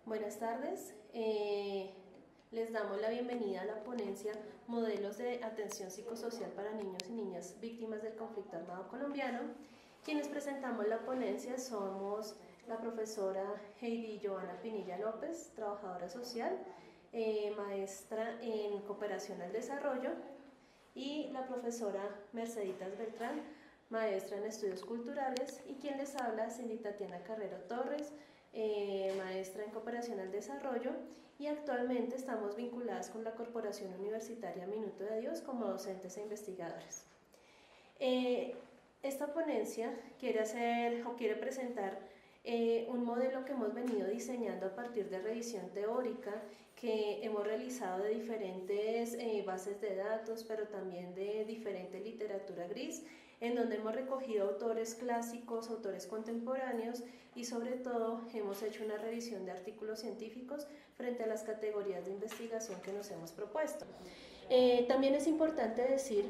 Buenas tardes. Les damos la bienvenida a la ponencia Modelos de Atención Psicosocial para Niños y Niñas Víctimas del Conflicto Armado Colombiano. Quienes presentamos la ponencia somos la profesora Heidi Joana Pinilla López, trabajadora social, maestra en Cooperación al Desarrollo, y la profesora Merceditas Beltrán, maestra en Estudios Culturales, y quien les habla, Cindy Tatiana Carrero Torres, maestra en Cooperación al Desarrollo, y actualmente estamos vinculadas con la Corporación Universitaria Minuto de Dios como docentes e investigadores. Esta ponencia quiere presentar un modelo que hemos venido diseñando a partir de revisión teórica que hemos realizado de diferentes bases de datos, pero también de diferente literatura gris, en donde hemos recogido autores clásicos, autores contemporáneos y sobre todo hemos hecho una revisión de artículos científicos frente a las categorías de investigación que nos hemos propuesto. También es importante decir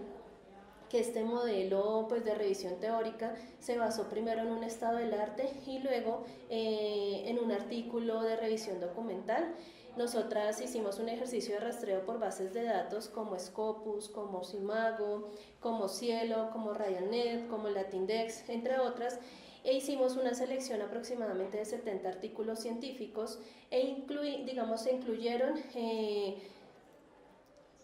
que este modelo de revisión teórica se basó primero en un estado del arte y luego en un artículo de revisión documental. Nosotras hicimos un ejercicio de rastreo por bases de datos como Scopus, como Simago, como Cielo, como RyanNet, como Latindex, entre otras, e hicimos una selección aproximadamente de 70 artículos científicos se incluyeron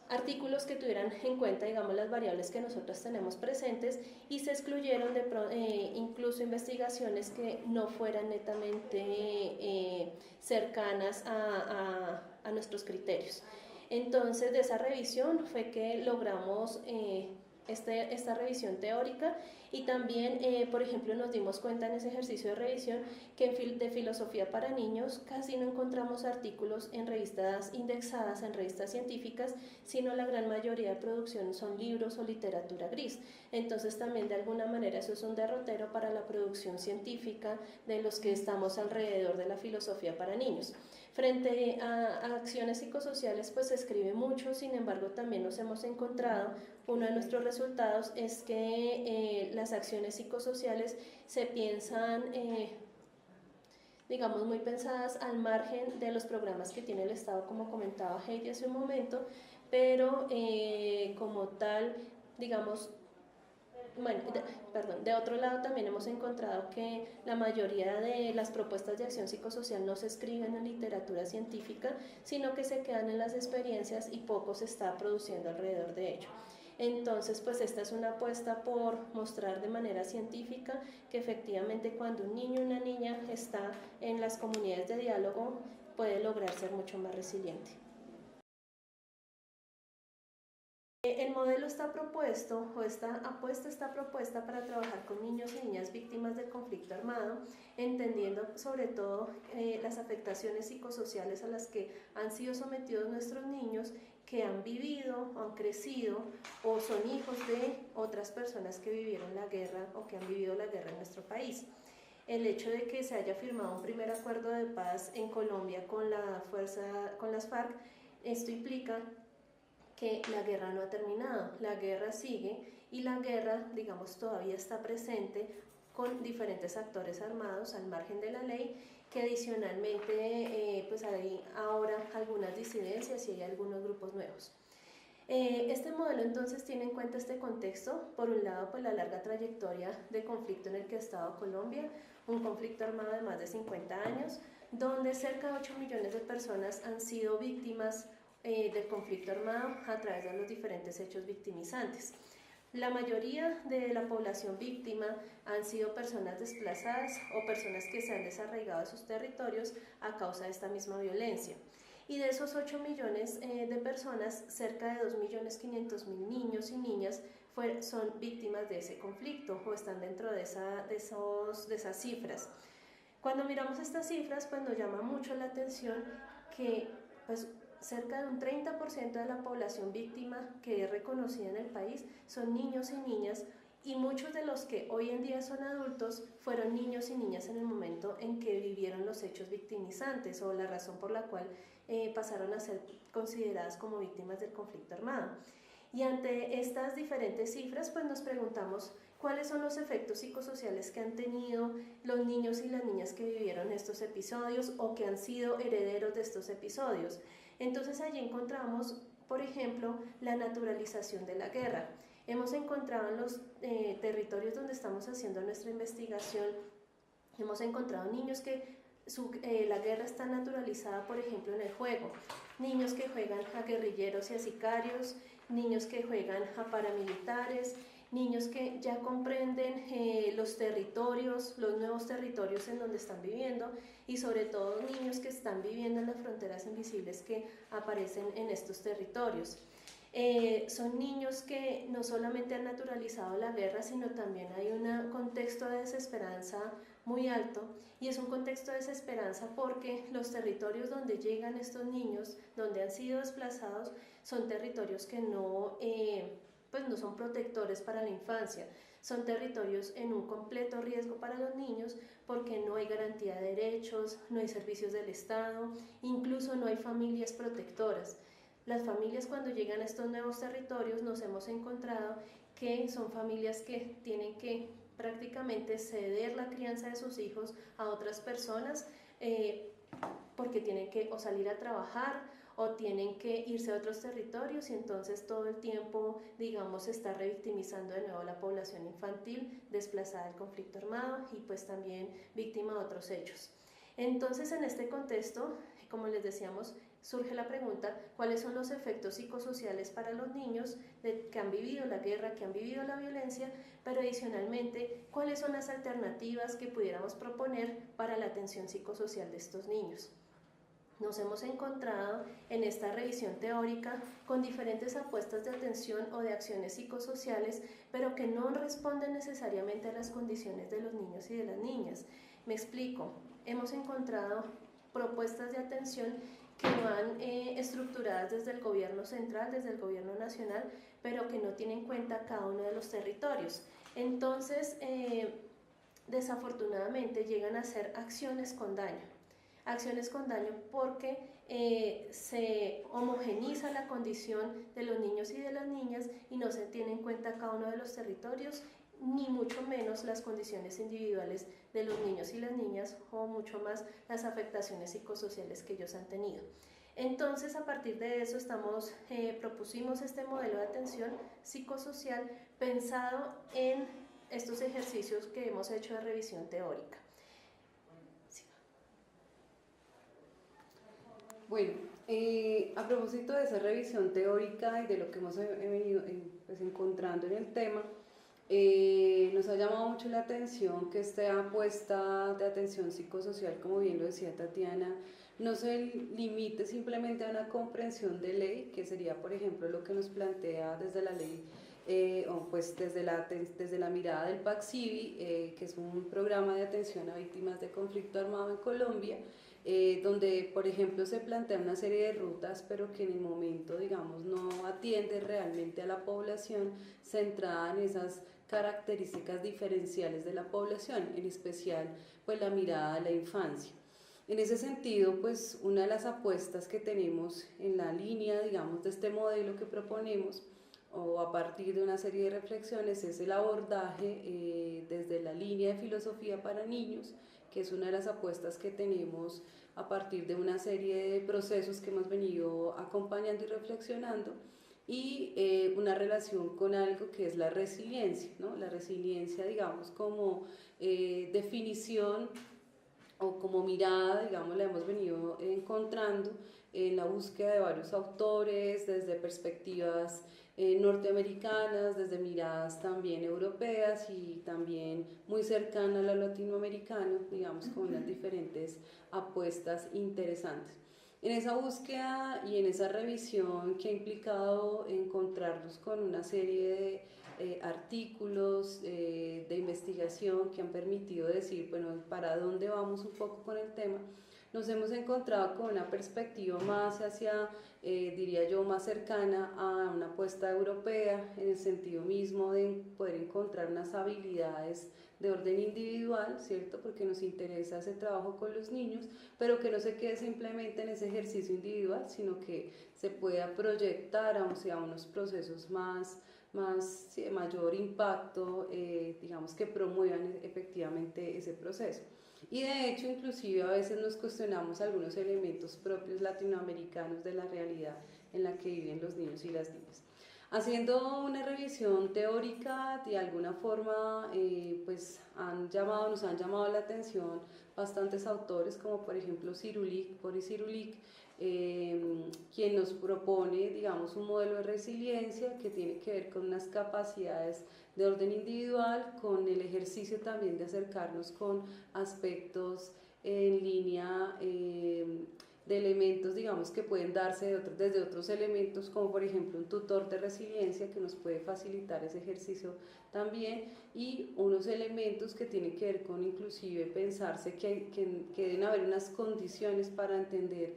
artículos que tuvieran en cuenta, las variables que nosotros tenemos presentes, y se excluyeron incluso investigaciones que no fueran netamente cercanas a nuestros criterios. Entonces, de esa revisión fue que logramos esta revisión teórica, y también, por ejemplo, nos dimos cuenta en ese ejercicio de revisión que de filosofía para niños casi no encontramos artículos en revistas indexadas, en revistas científicas, sino la gran mayoría de producción son libros o literatura gris. Entonces también de alguna manera eso es un derrotero para la producción científica de los que estamos alrededor de la filosofía para niños. Frente a acciones psicosociales, pues se escribe mucho, sin embargo también nos hemos encontrado, uno de nuestros resultados es que las acciones psicosociales se piensan, muy pensadas al margen de los programas que tiene el Estado, como comentaba Heidi hace un momento, pero como tal, de otro lado también hemos encontrado que la mayoría de las propuestas de acción psicosocial no se escriben en literatura científica, sino que se quedan en las experiencias y poco se está produciendo alrededor de ello. Entonces, pues esta es una apuesta por mostrar de manera científica que efectivamente cuando un niño o una niña está en las comunidades de diálogo puede lograr ser mucho más resiliente. El modelo está propuesto, o esta apuesta está propuesta para trabajar con niños y niñas víctimas del conflicto armado, entendiendo sobre todo las afectaciones psicosociales a las que han sido sometidos nuestros niños que han vivido o han crecido o son hijos de otras personas que vivieron la guerra o que han vivido la guerra en nuestro país. El hecho de que se haya firmado un primer acuerdo de paz en Colombia con las FARC, esto implica que la guerra no ha terminado, la guerra sigue, y la guerra, todavía está presente con diferentes actores armados al margen de la ley, que adicionalmente pues hay ahora algunas disidencias y hay algunos grupos nuevos. Este modelo entonces tiene en cuenta este contexto, por un lado pues la larga trayectoria de conflicto en el que ha estado Colombia, un conflicto armado de más de 50 años, donde cerca de 8 millones de personas han sido víctimas del conflicto armado a través de los diferentes hechos victimizantes. La mayoría de la población víctima han sido personas desplazadas o personas que se han desarraigado de sus territorios a causa de esta misma violencia. Y de esos 8 millones de personas, cerca de 2.500.000 niños y niñas son víctimas de ese conflicto o están dentro de esas cifras. Cuando miramos estas cifras, pues nos llama mucho la atención que pues, cerca de un 30% de la población víctima que es reconocida en el país son niños y niñas, y muchos de los que hoy en día son adultos fueron niños y niñas en el momento en que vivieron los hechos victimizantes o la razón por la cual pasaron a ser consideradas como víctimas del conflicto armado. Y ante estas diferentes cifras, pues nos preguntamos cuáles son los efectos psicosociales que han tenido los niños y las niñas que vivieron estos episodios o que han sido herederos de estos episodios. Entonces allí encontramos, por ejemplo, la naturalización de la guerra. Hemos encontrado en los territorios donde estamos haciendo nuestra investigación, hemos encontrado niños que la guerra está naturalizada, por ejemplo, en el juego. Niños que juegan a guerrilleros y a sicarios, niños que juegan a paramilitares, niños que ya comprenden los territorios, los nuevos territorios en donde están viviendo, y sobre todo niños que están viviendo en las fronteras invisibles que aparecen en estos territorios. Son niños que no solamente han naturalizado la guerra, sino también hay un contexto de desesperanza muy alto, y es un contexto de desesperanza porque los territorios donde llegan estos niños, donde han sido desplazados, son territorios que pues no son protectores para la infancia, son territorios en un completo riesgo para los niños porque no hay garantía de derechos, no hay servicios del Estado, incluso no hay familias protectoras. Las familias, cuando llegan a estos nuevos territorios, nos hemos encontrado que son familias que tienen que prácticamente ceder la crianza de sus hijos a otras personas porque tienen que o salir a trabajar o tienen que irse a otros territorios, y entonces todo el tiempo, digamos, se está revictimizando de nuevo la población infantil desplazada del conflicto armado y pues también víctima de otros hechos. Entonces, en este contexto, como les decíamos, surge la pregunta: ¿cuáles son los efectos psicosociales para los niños que han vivido la guerra, que han vivido la violencia? Pero adicionalmente, ¿cuáles son las alternativas que pudiéramos proponer para la atención psicosocial de estos niños? Nos hemos encontrado en esta revisión teórica con diferentes apuestas de atención o de acciones psicosociales, pero que no responden necesariamente a las condiciones de los niños y de las niñas. Me explico. Hemos encontrado propuestas de atención que van estructuradas desde el gobierno central, desde el gobierno nacional, pero que no tienen en cuenta cada uno de los territorios. Entonces, desafortunadamente llegan a ser acciones con daño. Acciones con daño porque se homogeniza la condición de los niños y de las niñas y no se tiene en cuenta cada uno de los territorios, ni mucho menos las condiciones individuales de los niños y las niñas, o mucho más las afectaciones psicosociales que ellos han tenido. Entonces, a partir de eso propusimos este modelo de atención psicosocial pensado en estos ejercicios que hemos hecho de revisión teórica. Bueno, a propósito de esa revisión teórica y de lo que hemos venido pues, encontrando en el tema, nos ha llamado mucho la atención que esta apuesta de atención psicosocial, como bien lo decía Tatiana, no se limite simplemente a una comprensión de ley, que sería, por ejemplo, lo que nos plantea desde la ley, o pues desde la mirada del PAC-CIVI, que es un programa de atención a víctimas de conflicto armado en Colombia, donde, por ejemplo, se plantea una serie de rutas, pero que en el momento, digamos, no atiende realmente a la población, centrada en esas características diferenciales de la población, en especial, pues, la mirada a la infancia. En ese sentido, pues, una de las apuestas que tenemos en la línea, digamos, de este modelo que proponemos, o a partir de una serie de reflexiones, es el abordaje desde la línea de filosofía para niños, que es una de las apuestas que tenemos a partir de una serie de procesos que hemos venido acompañando y reflexionando, y una relación con algo que es la resiliencia, ¿no? La resiliencia, digamos, como definición o como mirada, digamos, la hemos venido encontrando en la búsqueda de varios autores, desde perspectivas norteamericanas, desde miradas también europeas y también muy cercana a lo latinoamericano, digamos, con unas diferentes apuestas interesantes. En esa búsqueda y en esa revisión que ha implicado encontrarnos con una serie de artículos de investigación que han permitido decir, bueno, para dónde vamos un poco con el tema, nos hemos encontrado con una perspectiva más hacia, diría yo, más cercana a una apuesta europea, en el sentido mismo de poder encontrar unas habilidades de orden individual, ¿cierto? Porque nos interesa ese trabajo con los niños, pero que no se quede simplemente en ese ejercicio individual, sino que se pueda proyectar a unos procesos sí, de mayor impacto, digamos que promuevan efectivamente ese proceso. Y de hecho, inclusive a veces nos cuestionamos algunos elementos propios latinoamericanos de la realidad en la que viven los niños y las niñas. Haciendo una revisión teórica, de alguna forma, pues nos han llamado la atención bastantes autores, como por ejemplo Boris Cyrulnik, quien nos propone, digamos, un modelo de resiliencia que tiene que ver con unas capacidades de orden individual, con el ejercicio también de acercarnos con aspectos en línea, de elementos, digamos, que pueden darse desde otros elementos, como por ejemplo un tutor de resiliencia que nos puede facilitar ese ejercicio también, y unos elementos que tienen que ver con inclusive pensarse que deben haber unas condiciones para entender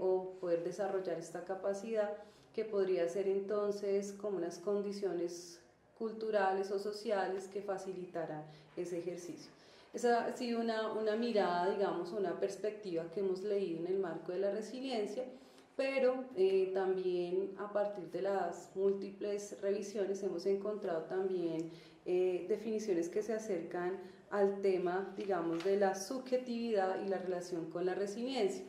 o poder desarrollar esta capacidad, que podría ser entonces como unas condiciones culturales o sociales que facilitaran ese ejercicio. Esa ha sido una mirada, digamos, una perspectiva que hemos leído en el marco de la resiliencia, pero también a partir de las múltiples revisiones hemos encontrado también definiciones que se acercan al tema, digamos, de la subjetividad y la relación con la resiliencia.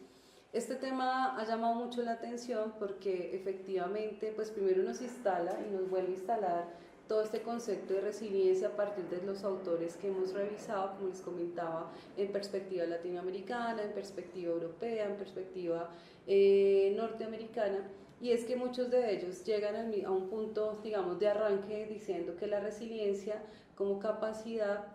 Este tema ha llamado mucho la atención porque efectivamente, pues primero nos instala y nos vuelve a instalar todo este concepto de resiliencia a partir de los autores que hemos revisado, como les comentaba, en perspectiva latinoamericana, en perspectiva europea, en perspectiva norteamericana, y es que muchos de ellos llegan a un punto, digamos, de arranque diciendo que la resiliencia como capacidad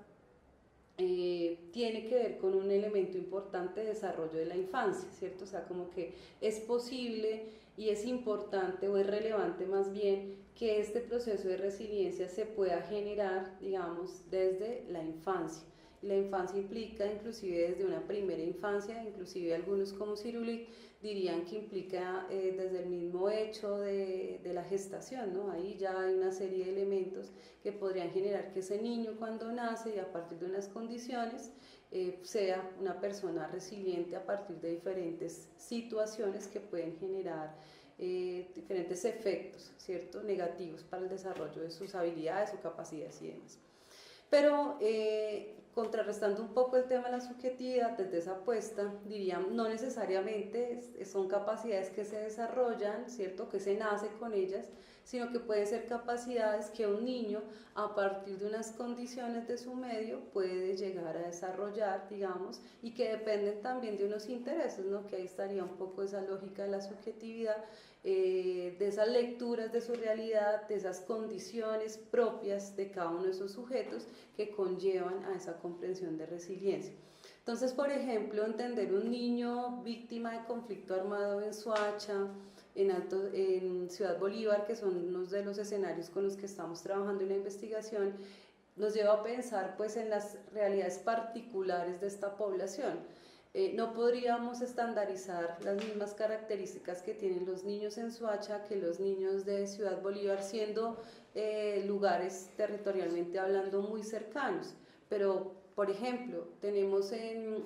tiene que ver con un elemento importante de desarrollo de la infancia, ¿cierto? O sea, como que es posible y es importante o es relevante más bien que este proceso de resiliencia se pueda generar, digamos, desde la infancia. La infancia implica inclusive desde una primera infancia, inclusive algunos como Cyrulnik dirían que implica desde el mismo hecho de la gestación, ¿no? Ahí ya hay una serie de elementos que podrían generar que ese niño cuando nace y a partir de unas condiciones sea una persona resiliente a partir de diferentes situaciones que pueden generar diferentes efectos, ¿cierto? Negativos para el desarrollo de sus habilidades o capacidades y demás. Pero contrarrestando un poco el tema de la subjetividad, desde esa apuesta, dirían, no necesariamente son capacidades que se desarrollan, ¿cierto? Que se nace con ellas, sino que pueden ser capacidades que un niño, a partir de unas condiciones de su medio, puede llegar a desarrollar, digamos, y que dependen también de unos intereses, ¿no? Que ahí estaría un poco esa lógica de la subjetividad, de esas lecturas de su realidad, de esas condiciones propias de cada uno de esos sujetos que conllevan a esa comprensión de resiliencia. Entonces, por ejemplo, entender un niño víctima de conflicto armado en Soacha, en Ciudad Bolívar, que son unos de los escenarios con los que estamos trabajando en la investigación, nos lleva a pensar pues en las realidades particulares de esta población. No podríamos estandarizar las mismas características que tienen los niños en Soacha que los niños de Ciudad Bolívar, siendo lugares territorialmente hablando muy cercanos, pero por ejemplo tenemos en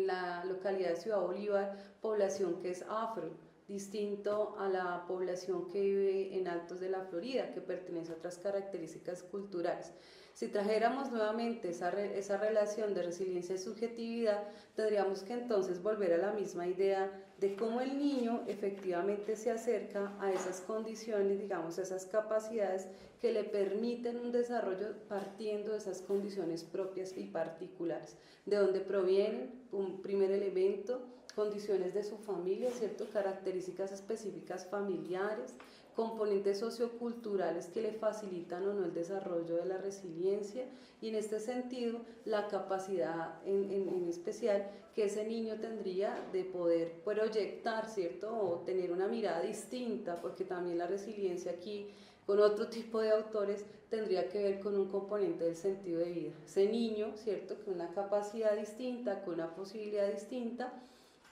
la localidad de Ciudad Bolívar población que es afro, distinto a la población que vive en Altos de la Florida, que pertenece a otras características culturales. Si trajéramos nuevamente esa relación de resiliencia y subjetividad, tendríamos que entonces volver a la misma idea de cómo el niño efectivamente se acerca a esas condiciones, digamos, a esas capacidades que le permiten un desarrollo partiendo de esas condiciones propias y particulares. De dónde provienen, un primer elemento, condiciones de su familia, ¿cierto? Características específicas familiares, componentes socioculturales que le facilitan o no el desarrollo de la resiliencia, y en este sentido la capacidad en especial que ese niño tendría de poder proyectar, ¿cierto? O tener una mirada distinta, porque también la resiliencia aquí, con otro tipo de autores, tendría que ver con un componente del sentido de vida. Ese niño, ¿cierto?, con una capacidad distinta, con una posibilidad distinta,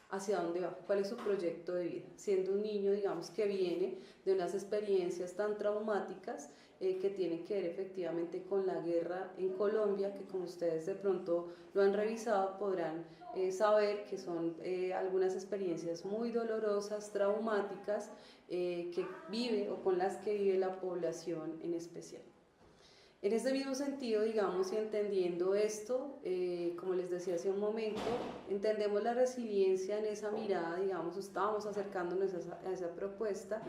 ¿hacia dónde va? ¿Cuál es su proyecto de vida? Siendo un niño, digamos, que viene de unas experiencias tan traumáticas que tienen que ver efectivamente con la guerra en Colombia, que como ustedes de pronto lo han revisado, podrán saber que son algunas experiencias muy dolorosas, traumáticas, que vive o con las que vive la población en especial. En ese mismo sentido, digamos, y entendiendo esto, como les decía hace un momento, entendemos la resiliencia en esa mirada, digamos, estábamos acercándonos a esa propuesta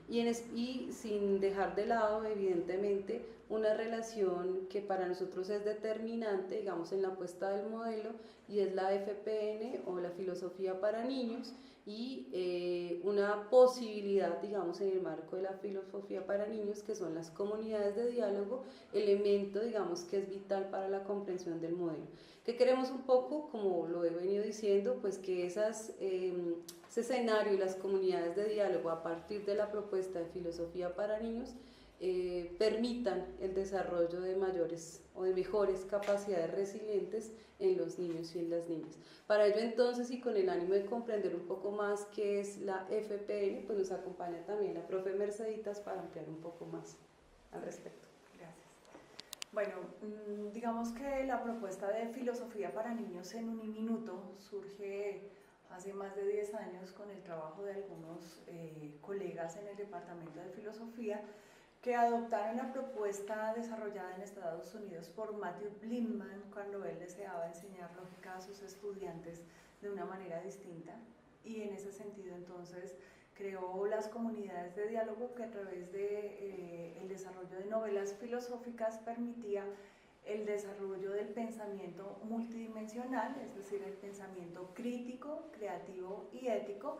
y sin dejar de lado, evidentemente, una relación que para nosotros es determinante, digamos, en la apuesta del modelo, y es la FPN o la filosofía para niños, y una posibilidad, digamos, en el marco de la filosofía para niños, que son las comunidades de diálogo, elemento, digamos, que es vital para la comprensión del modelo. ¿Qué queremos un poco? Como lo he venido diciendo, pues que ese escenario y las comunidades de diálogo a partir de la propuesta de filosofía para niños permitan el desarrollo de mayores o de mejores capacidades resilientes en los niños y en las niñas. Para ello entonces, y con el ánimo de comprender un poco más qué es la FPN, pues nos acompaña también la profe Merceditas para ampliar un poco más al respecto. Gracias. Bueno, digamos que la propuesta de filosofía para niños en Uniminuto surge hace más de 10 años con el trabajo de algunos colegas en el departamento de filosofía que adoptaron la propuesta desarrollada en Estados Unidos por Matthew Blindman cuando él deseaba enseñar lógica a sus estudiantes de una manera distinta, y en ese sentido entonces creó las comunidades de diálogo que a través de el desarrollo de novelas filosóficas permitía el desarrollo del pensamiento multidimensional, es decir, el pensamiento crítico, creativo y ético,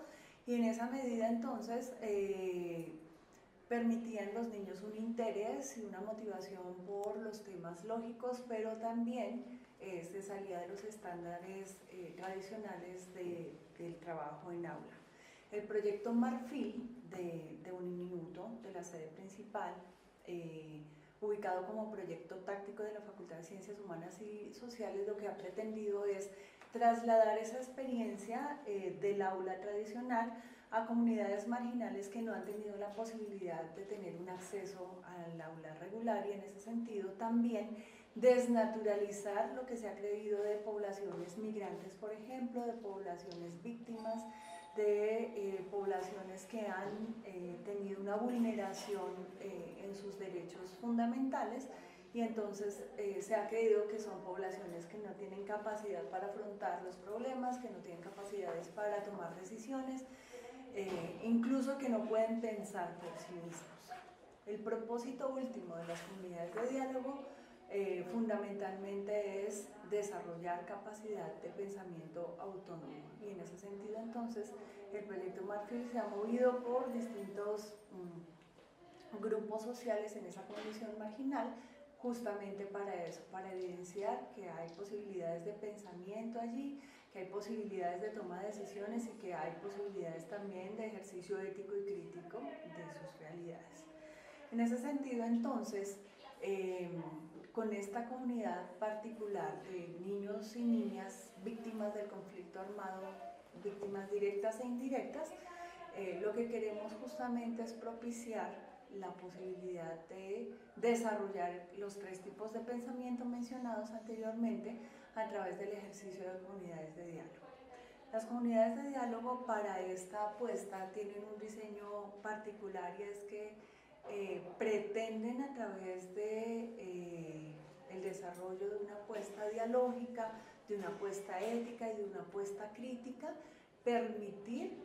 y en esa medida entonces permitían los niños un interés y una motivación por los temas lógicos, pero también se salía de los estándares tradicionales del trabajo en aula. El proyecto Marfil de Uniminuto, de la sede principal, ubicado como proyecto táctico de la Facultad de Ciencias Humanas y Sociales, lo que ha pretendido es trasladar esa experiencia del aula tradicional a comunidades marginales que no han tenido la posibilidad de tener un acceso al aula regular, y en ese sentido también desnaturalizar lo que se ha creído de poblaciones migrantes, por ejemplo, de poblaciones víctimas, de poblaciones que han tenido una vulneración en sus derechos fundamentales, y entonces se ha creído que son poblaciones que no tienen capacidad para afrontar los problemas, que no tienen capacidades para tomar decisiones, incluso que no pueden pensar por sí mismos. El propósito último de las comunidades de diálogo fundamentalmente es desarrollar capacidad de pensamiento autónomo, y en ese sentido entonces el proyecto Marfil se ha movido por distintos grupos sociales en esa condición marginal, justamente para eso, para evidenciar que hay posibilidades de pensamiento allí, que hay posibilidades de toma de decisiones y que hay posibilidades también de ejercicio ético y crítico de sus realidades. En ese sentido, entonces, con esta comunidad particular de niños y niñas víctimas del conflicto armado, víctimas directas e indirectas, lo que queremos justamente es propiciar la posibilidad de desarrollar los 3 tipos de pensamiento mencionados anteriormente a través del ejercicio de comunidades de diálogo. Las comunidades de diálogo para esta apuesta tienen un diseño particular, y es que pretenden a través de el desarrollo de una apuesta dialógica, de una apuesta ética y de una apuesta crítica, permitir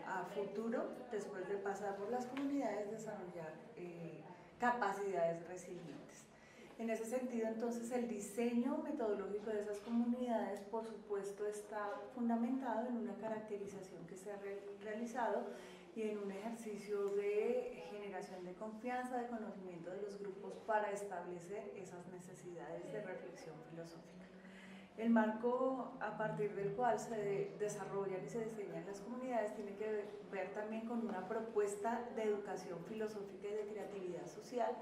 a futuro, después de pasar por las comunidades, desarrollar capacidades resilientes. En ese sentido, entonces, el diseño metodológico de esas comunidades, por supuesto, está fundamentado en una caracterización que se ha realizado y en un ejercicio de generación de confianza, de conocimiento de los grupos para establecer esas necesidades de reflexión filosófica. El marco a partir del cual se desarrollan y se diseñan las comunidades tiene que ver también con una propuesta de educación filosófica y de creatividad social,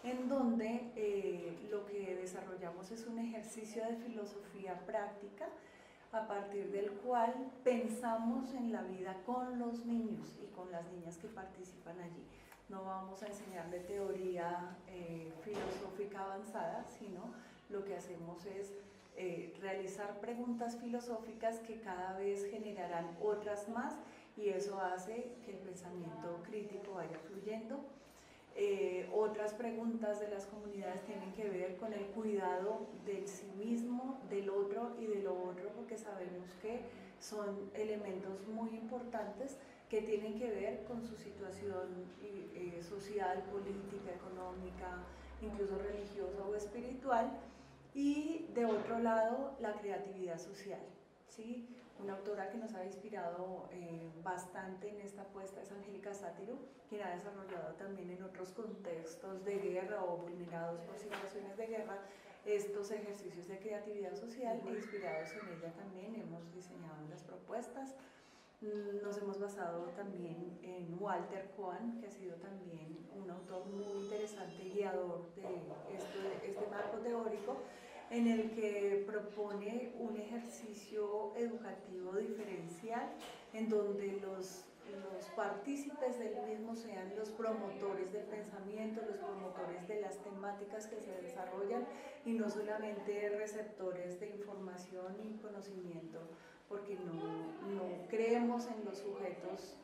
en donde lo que desarrollamos es un ejercicio de filosofía práctica a partir del cual pensamos en la vida con los niños y con las niñas que participan allí. No vamos a enseñarle teoría filosófica avanzada, sino lo que hacemos es realizar preguntas filosóficas que cada vez generarán otras más, y eso hace que el pensamiento crítico vaya fluyendo. Otras preguntas de las comunidades tienen que ver con el cuidado del sí mismo, del otro y de lo otro, porque sabemos que son elementos muy importantes que tienen que ver con su situación social, política, económica, incluso religiosa o espiritual. Y de otro lado, la creatividad social, ¿sí? Una autora que nos ha inspirado bastante en esta apuesta es Angélica Sátiro, quien ha desarrollado también en otros contextos de guerra o vulnerados por situaciones de guerra estos ejercicios de creatividad social, e inspirados en ella también hemos diseñado las propuestas. Nos hemos basado también en Walter Cohen, que ha sido también un autor muy interesante, guiador de este marco teórico, en el que propone un ejercicio educativo diferencial en donde los partícipes del mismo sean los promotores del pensamiento, los promotores de las temáticas que se desarrollan, y no solamente receptores de información y conocimiento, porque no creemos en los sujetos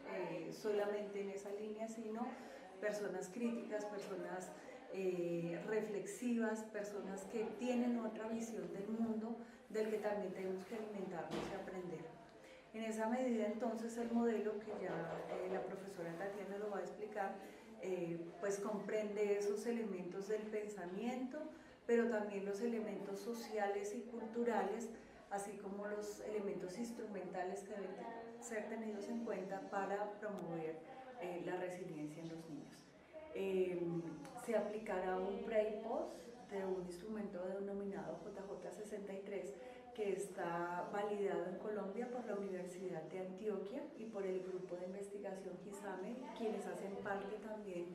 solamente en esa línea, sino personas críticas, personas reflexivas, personas que tienen otra visión del mundo, del que también tenemos que alimentarnos y aprender. En esa medida, entonces, el modelo, que ya la profesora Tatiana lo va a explicar, pues comprende esos elementos del pensamiento, pero también los elementos sociales y culturales, así como los elementos instrumentales que deben ser tenidos en cuenta para promover la resiliencia en los niños. Se aplicará un pre y post de un instrumento denominado JJ63, que está validado en Colombia por la Universidad de Antioquia y por el grupo de investigación GISAME, quienes hacen parte también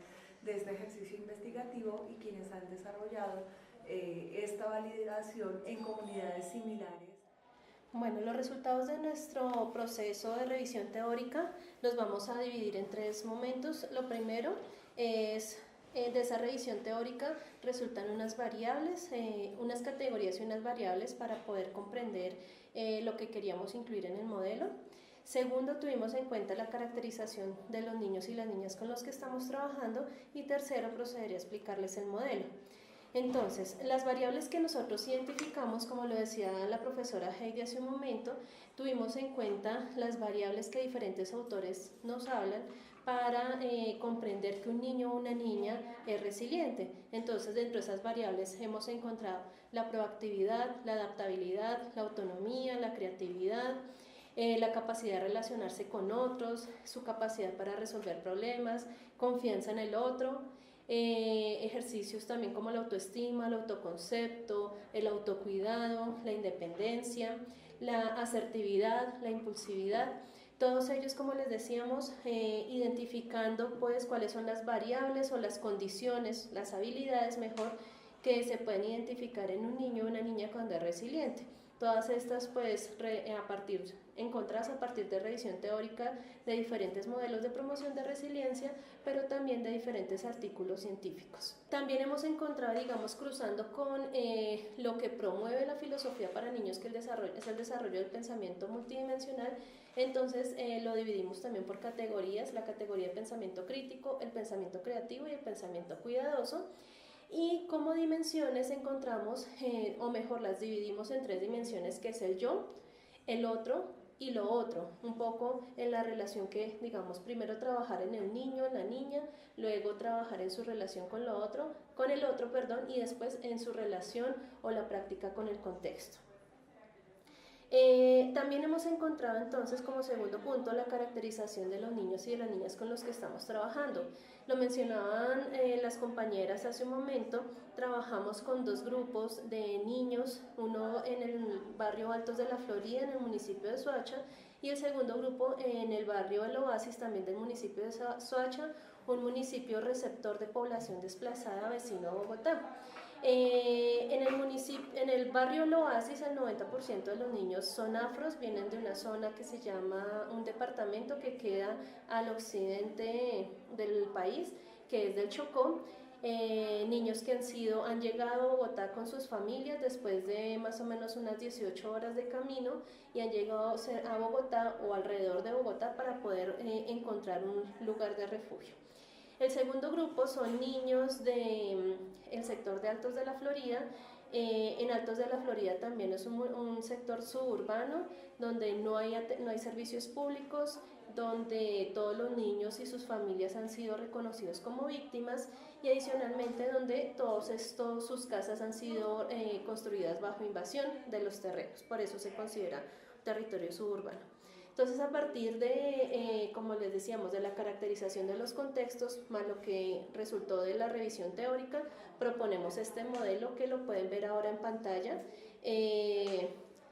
de este ejercicio investigativo y quienes han desarrollado esta validación en comunidades similares. Bueno, los resultados de nuestro proceso de revisión teórica los vamos a dividir en 3 momentos. Lo primero es, de esa revisión teórica resultan unas variables, unas categorías y unas variables para poder comprender lo que queríamos incluir en el modelo. Segundo, tuvimos en cuenta la caracterización de los niños y las niñas con los que estamos trabajando. Y tercero, procederé a explicarles el modelo. Entonces, las variables que nosotros identificamos, como lo decía la profesora Heidi hace un momento, tuvimos en cuenta las variables que diferentes autores nos hablan para comprender que un niño o una niña es resiliente. Entonces, dentro de esas variables hemos encontrado la proactividad, la adaptabilidad, la autonomía, la creatividad, la capacidad de relacionarse con otros, su capacidad para resolver problemas, confianza en el otro. Ejercicios también como la autoestima, el autoconcepto, el autocuidado, la independencia, la asertividad, la impulsividad. Todos ellos, como les decíamos, identificando pues cuáles son las variables o las condiciones, las habilidades mejor, que se pueden identificar en un niño o una niña cuando es resiliente. Todas estas pues encontradas a partir de revisión teórica de diferentes modelos de promoción de resiliencia, pero también de diferentes artículos científicos. También hemos encontrado, digamos, cruzando con lo que promueve la filosofía para niños, que es el desarrollo del pensamiento multidimensional. Entonces lo dividimos también por categorías: la categoría de pensamiento crítico, el pensamiento creativo y el pensamiento cuidadoso. Y como dimensiones encontramos, o mejor, las dividimos en 3 dimensiones, que es el yo, el otro y lo otro, un poco en la relación que, digamos, primero trabajar en el niño, en la niña, luego trabajar en su relación con el otro, y después en su relación o la práctica con el contexto. También hemos encontrado entonces como segundo punto la caracterización de los niños y de las niñas con los que estamos trabajando. Lo mencionaban las compañeras hace un momento. Trabajamos con 2 grupos de niños, uno en el barrio Altos de la Florida, en el municipio de Soacha, y el segundo grupo en el barrio El Oasis, también del municipio de Soacha, un municipio receptor de población desplazada vecino a Bogotá. En el barrio El Oasis, el 90% de los niños son afros, vienen de una zona que se llama, un departamento que queda al occidente del país, que es del Chocó. Niños que han llegado a Bogotá con sus familias después de más o menos unas 18 horas de camino y han llegado a Bogotá o alrededor de Bogotá para poder encontrar un lugar de refugio. El segundo grupo son niños del sector de Altos de la Florida. En Altos de la Florida también es un sector suburbano donde no hay servicios públicos, donde todos los niños y sus familias han sido reconocidos como víctimas y adicionalmente donde sus casas han sido construidas bajo invasión de los terrenos, por eso se considera territorio suburbano. Entonces, a partir de, como les decíamos, de la caracterización de los contextos, más lo que resultó de la revisión teórica, proponemos este modelo que lo pueden ver ahora en pantalla.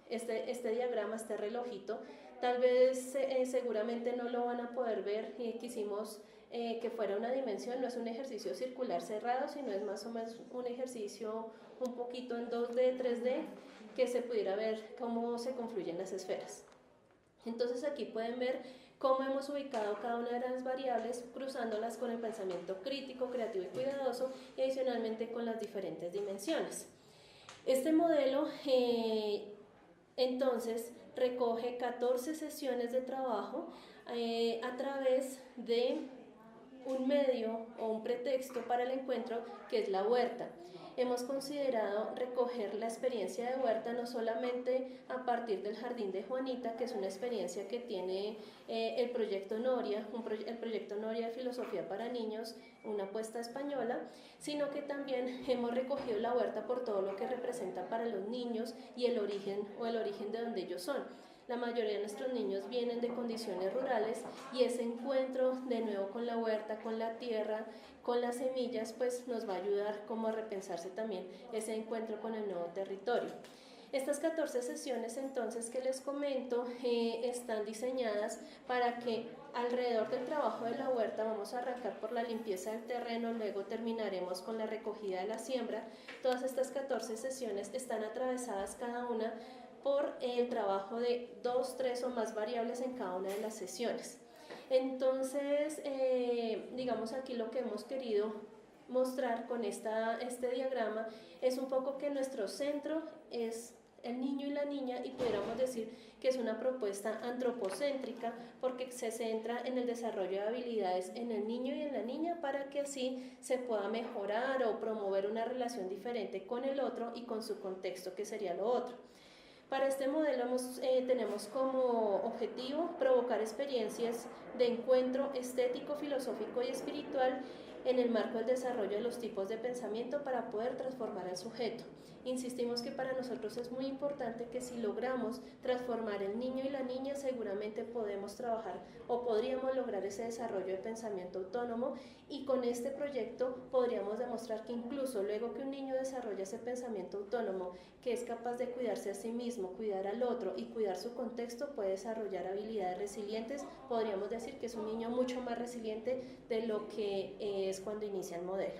Este diagrama, este relojito, tal vez seguramente no lo van a poder ver y quisimos que fuera una dimensión, no es un ejercicio circular cerrado, sino es más o menos un ejercicio un poquito en 2D, 3D, que se pudiera ver cómo se confluyen las esferas. Entonces aquí pueden ver cómo hemos ubicado cada una de las variables cruzándolas con el pensamiento crítico, creativo y cuidadoso y adicionalmente con las diferentes dimensiones. Este modelo entonces recoge 14 sesiones de trabajo a través de un medio o un pretexto para el encuentro que es la huerta. Hemos considerado recoger la experiencia de huerta no solamente a partir del Jardín de Juanita, que es una experiencia que tiene el proyecto Noria, el proyecto Noria de Filosofía para Niños, una apuesta española, sino que también hemos recogido la huerta por todo lo que representa para los niños y el origen de donde ellos son. La mayoría de nuestros niños vienen de condiciones rurales y ese encuentro de nuevo con la huerta, con la tierra, con las semillas, pues nos va a ayudar como a repensarse también ese encuentro con el nuevo territorio. Estas 14 sesiones entonces que les comento están diseñadas para que alrededor del trabajo de la huerta vamos a arrancar por la limpieza del terreno, luego terminaremos con la recogida de la siembra. Todas estas 14 sesiones están atravesadas cada una por el trabajo de 2, 3 o más variables en cada una de las sesiones. Entonces, digamos aquí lo que hemos querido mostrar con este diagrama es un poco que nuestro centro es el niño y la niña y pudiéramos decir que es una propuesta antropocéntrica porque se centra en el desarrollo de habilidades en el niño y en la niña para que así se pueda mejorar o promover una relación diferente con el otro y con su contexto que sería lo otro. Para este modelo tenemos como objetivo provocar experiencias de encuentro estético, filosófico y espiritual en el marco del desarrollo de los tipos de pensamiento para poder transformar al sujeto. Insistimos que para nosotros es muy importante que si logramos transformar el niño y la niña, seguramente podemos trabajar o podríamos lograr ese desarrollo de pensamiento autónomo y con este proyecto podríamos demostrar que incluso luego que un niño desarrolla ese pensamiento autónomo, que es capaz de cuidarse a sí mismo, cuidar al otro y cuidar su contexto, puede desarrollar habilidades resilientes. Podríamos decir que es un niño mucho más resiliente de lo que es cuando inicia el modelo.